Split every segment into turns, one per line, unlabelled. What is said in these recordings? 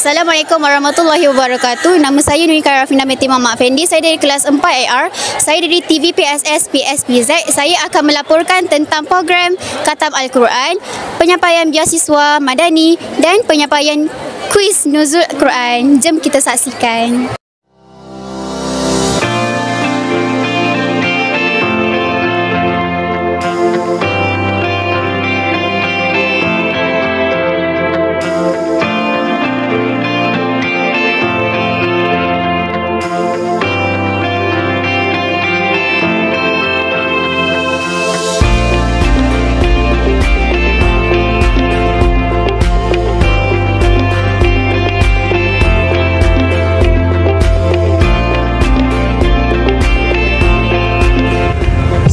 Assalamualaikum warahmatullahi wabarakatuh. Nama saya Nuri Karafina Meti Muhammad Fendi. Saya dari kelas 4 AR. Saya dari TV PSS PSPZ. Saya akan melaporkan tentang program Khatam Al-Quran, penyampaian beasiswa Madani dan penyampaian kuis Nuzul Quran. Jom kita saksikan.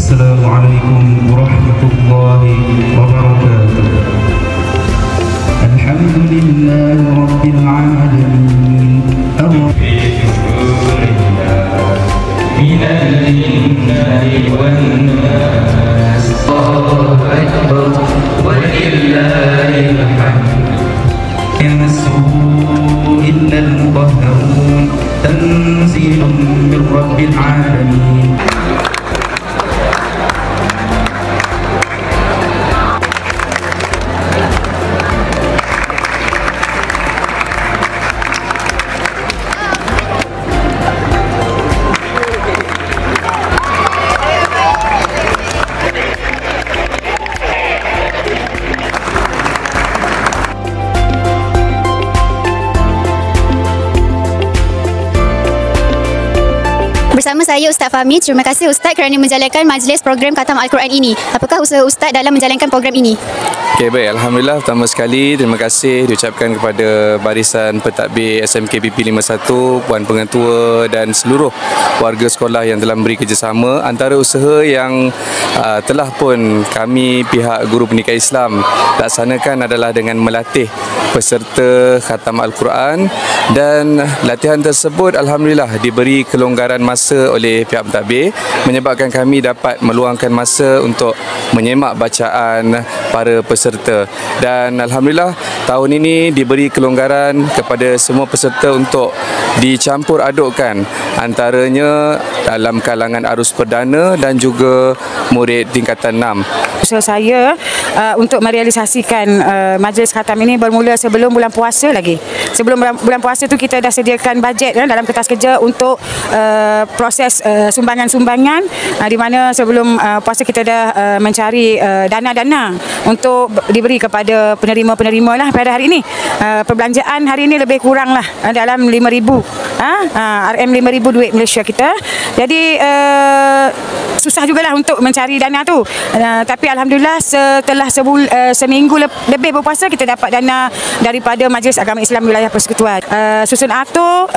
Assalamualaikum warahmatullahi wabarakatuh. Alhamdulillahi rabbil alamin. Minal jinnati wan nas. Allahu akbar walillahil hamd. Yansu illal mutahharun tanzilun min rabbil alamin.
Bersama saya Ustaz Fahmi. Terima kasih Ustaz kerana menjalankan majlis program Khatam Al-Quran ini. Apakah usaha Ustaz dalam menjalankan program ini?
Okay, baik. Alhamdulillah, pertama sekali terima kasih diucapkan kepada barisan pentadbir SMKPP 51, Puan Pengetua dan seluruh warga sekolah yang telah memberi kerjasama. Antara usaha yang telah pun kami pihak Guru Pendidikan Islam laksanakan adalah dengan melatih peserta Khatam Al-Quran, dan latihan tersebut Alhamdulillah diberi kelonggaran masa oleh pihak pentadbir, menyebabkan kami dapat meluangkan masa untuk menyemak bacaan para peserta. Dan Alhamdulillah tahun ini diberi kelonggaran kepada semua peserta untuk dicampur adukkan antaranya dalam kalangan arus perdana dan juga murid tingkatan 6.
Usaha saya untuk merealisasikan majlis khatam ini bermula sebelum bulan puasa lagi. Sebelum bulan puasa tu kita dah sediakan bajet dalam kertas kerja untuk proses sumbangan-sumbangan, di mana sebelum puasa kita dah mencari dana-dana untuk diberi kepada penerima-penerima lah pada hari ini. Perbelanjaan hari ini lebih kurang lah dalam 5,000 RM 5,000 duit Malaysia kita. Jadi susah jugalah untuk mencari dana tu, tapi Alhamdulillah setelah seminggu lebih berpuasa kita dapat dana daripada Majlis Agama Islam Wilayah Persekutuan. Susun aktor,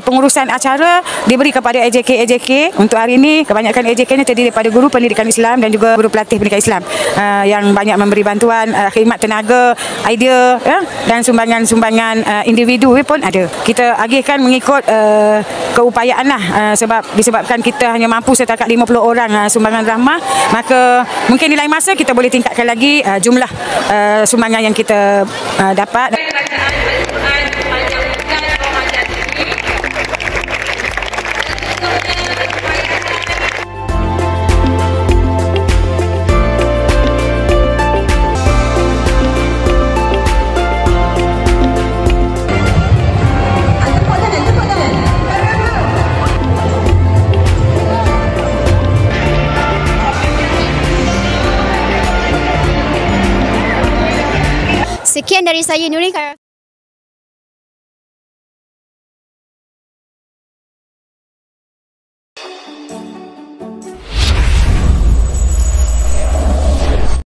pengurusan acara diberi kepada AJK. Untuk hari ini kebanyakan AJK-nya terdiri daripada guru pendidikan Islam dan juga guru pelatih pendidikan Islam yang banyak memberi bantuan khidmat tenaga, idea dan sumbangan-sumbangan individu pun ada. Kita agihkan mengikut keupayaan lah, disebabkan kita hanya mampu setakat 50 orang sumbangan rahmah, maka mungkin di lain masa kita boleh tingkatkan lagi jumlah sumbangan yang kita dapat.
Sekian dari saya Nuri Karafina.